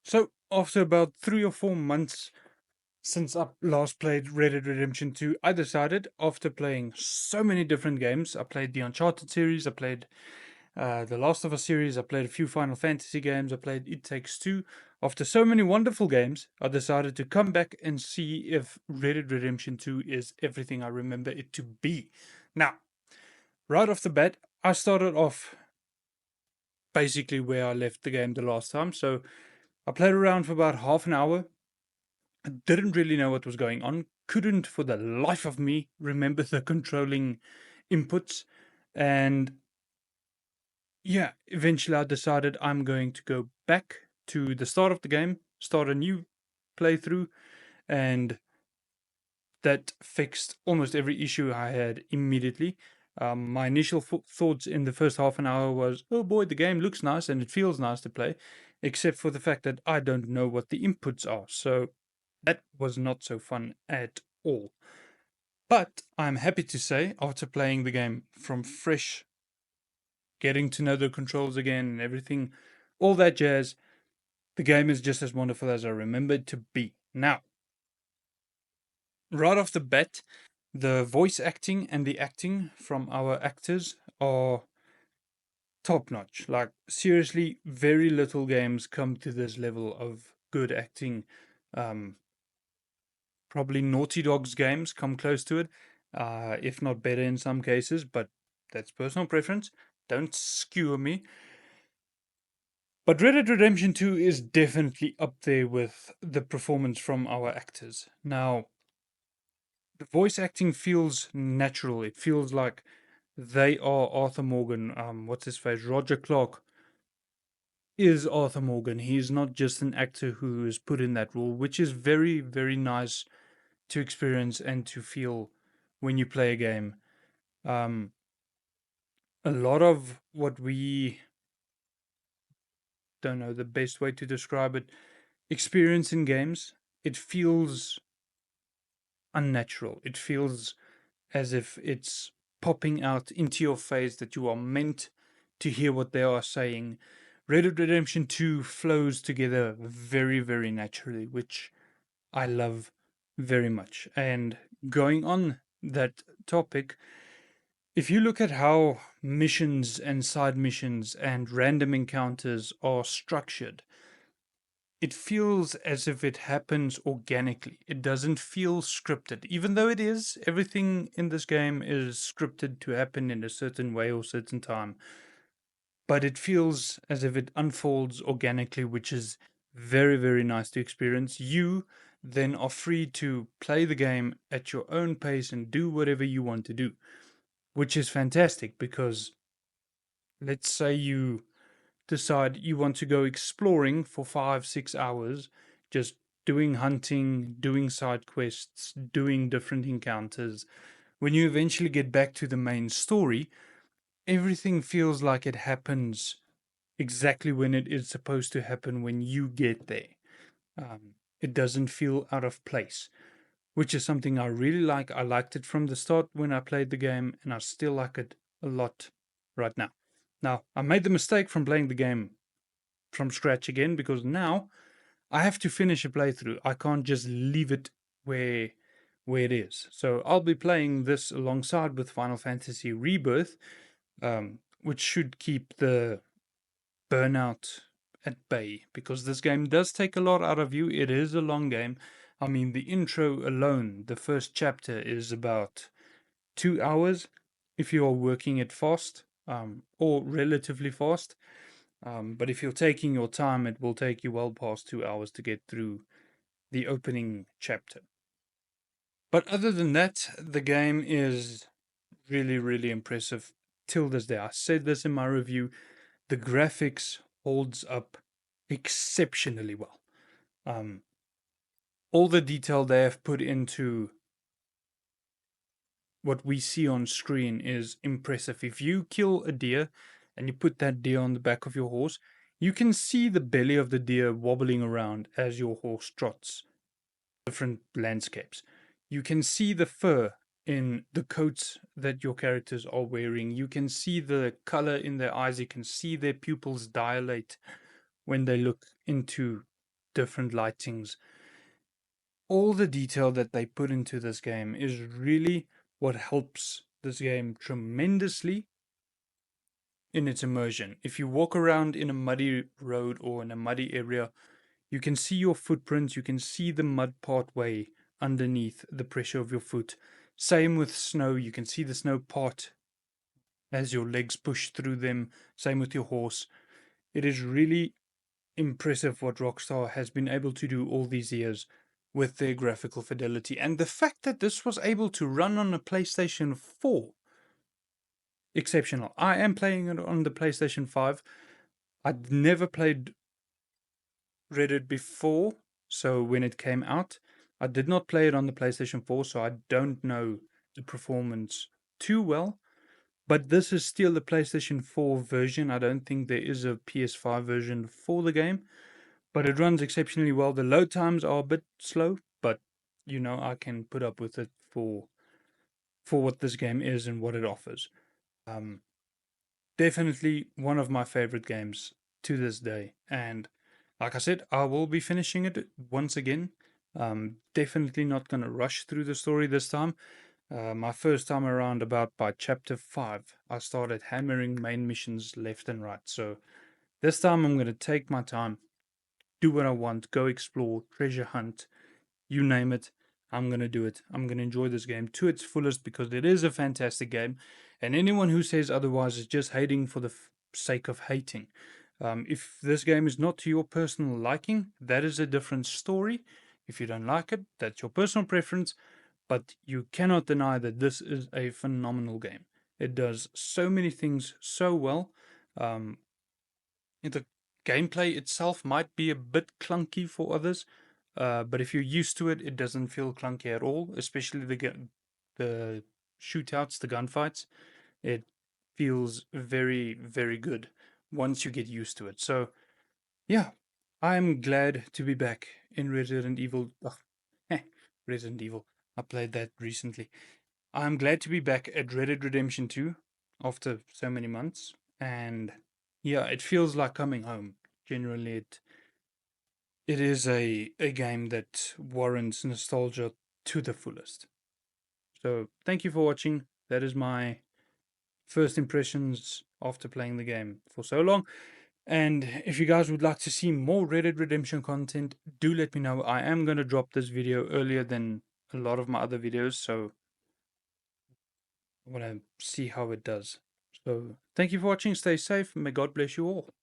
So, after about 3 or 4 months since I last played Red Dead Redemption 2, I decided, after playing so many different games, I played the Uncharted series, I played the Last of Us series, I played a few Final Fantasy games, I played It Takes Two. After so many wonderful games, I decided to come back and see if Red Dead Redemption 2 is everything I remember it to be. Now, right off the bat, I started off basically where I left the game the last time. So I played around for about half an hour. I didn't really know what was going on. Couldn't for the life of me remember the controlling inputs. And yeah, eventually I decided I'm going to go back to the start of the game, start a new playthrough, and that fixed almost every issue I had immediately. My initial thoughts in the first half an hour was, oh boy, the game looks nice and it feels nice to play, except for the fact that I don't know what the inputs are. So that was not so fun at all. But I'm happy to say, after playing the game from fresh, getting to know the controls again and everything, all that jazz, the game is just as wonderful as I remember it to be. Now, right off the bat, the voice acting and the acting from our actors are top notch. Like, seriously, very little games come to this level of good acting. Um, Probably Naughty Dog's games come close to it, if not better in some cases, but that's personal preference. Don't skewer me. But Red Dead Redemption 2 is definitely up there with the performance from our actors. Now, the voice acting feels natural. It feels like they are Arthur Morgan. What's his face? Roger Clark is Arthur Morgan. He's not just an actor who is put in that role, which is very, very nice to experience and to feel when you play a game. Um, a lot of what we don't know the best way to describe it experience in games, it feels unnatural. It feels as if it's popping out into your face that you are meant to hear what they are saying. Red Dead Redemption 2 flows together very, very naturally, which I love very much. And going on that topic, if you look at how missions and side missions and random encounters are structured, it feels as if it happens organically. It doesn't feel scripted, even though it is. Everything in this game is scripted to happen in a certain way or certain time. But it feels as if it unfolds organically, which is very, very nice to experience. You then are free to play the game at your own pace and do whatever you want to do, which is fantastic because let's say you decide you want to go exploring for 5, 6 hours, just doing hunting, doing side quests, doing different encounters. When you eventually get back to the main story, everything feels like it happens exactly when it is supposed to happen when you get there. It doesn't feel out of place, which is something I really like. I liked it from the start when I played the game, and I still like it a lot right now. Now, I made the mistake from playing the game from scratch again because now I have to finish a playthrough. I can't just leave it where it is. So I'll be playing this alongside with Final Fantasy Rebirth, which should keep the burnout at bay because this game does take a lot out of you. It is a long game. I mean, the intro alone, the first chapter is about 2 hours if you are working it fast, or relatively fast. But if you're taking your time, it will take you well past 2 hours to get through the opening chapter. But other than that, the game is really, really impressive till this day. I said this in my review. The graphics holds up exceptionally well. Um, all the detail they have put into what we see on screen is impressive. If you kill a deer and you put that deer on the back of your horse, you can see the belly of the deer wobbling around as your horse trots different landscapes. You can see the fur in the coats that your characters are wearing. You can see the color in their eyes. You can see their pupils dilate when they look into different lightings. All the detail that they put into this game is really what helps this game tremendously in its immersion. If you walk around in a muddy road or in a muddy area, you can see your footprints, you can see the mud part way underneath the pressure of your foot. Same with snow, you can see the snow part as your legs push through them. Same with your horse. It is really impressive what Rockstar has been able to do all these years with their graphical fidelity. And the fact that this was able to run on a PlayStation 4, exceptional. I am playing it on the PlayStation 5. I'd never played Red Dead before, so when it came out, I did not play it on the PlayStation 4, so I don't know the performance too well. But this is still the PlayStation 4 version. I don't think there is a PS5 version for the game, but it runs exceptionally well. The load times are a bit slow, but I can put up with it for what this game is and what it offers. Um, Definitely one of my favorite games to this day, and like I said, I will be finishing it once again. Definitely not going to rush through the story this time. My first time around, about by chapter 5, I started hammering main missions left and right. So this time I'm going to take my time, do what I want, go explore, treasure hunt, you name it. I'm going to do it. I'm going to enjoy this game to its fullest because it is a fantastic game. And anyone who says otherwise is just hating for the sake of hating. If this game is not to your personal liking, that is a different story. If you don't like it, that's your personal preference. But you cannot deny that this is a phenomenal game. It does so many things so well. Um, the gameplay itself might be a bit clunky for others, but if you're used to it, it doesn't feel clunky at all. Especially the shootouts, the gunfights. It feels very, very good once you get used to it. So yeah, I'm glad to be back in Resident Evil. Resident Evil. I played that recently. I'm glad to be back at Red Dead Redemption 2 after so many months. And yeah, it feels like coming home. Generally, it is a game that warrants nostalgia to the fullest. So thank you for watching. That is my first impressions after playing the game for so long. And if you guys would like to see more Red Dead Redemption content, do let me know. I am going to drop this video earlier than a lot of my other videos, so I want to see how it does. So thank you for watching. Stay safe. May God bless you all.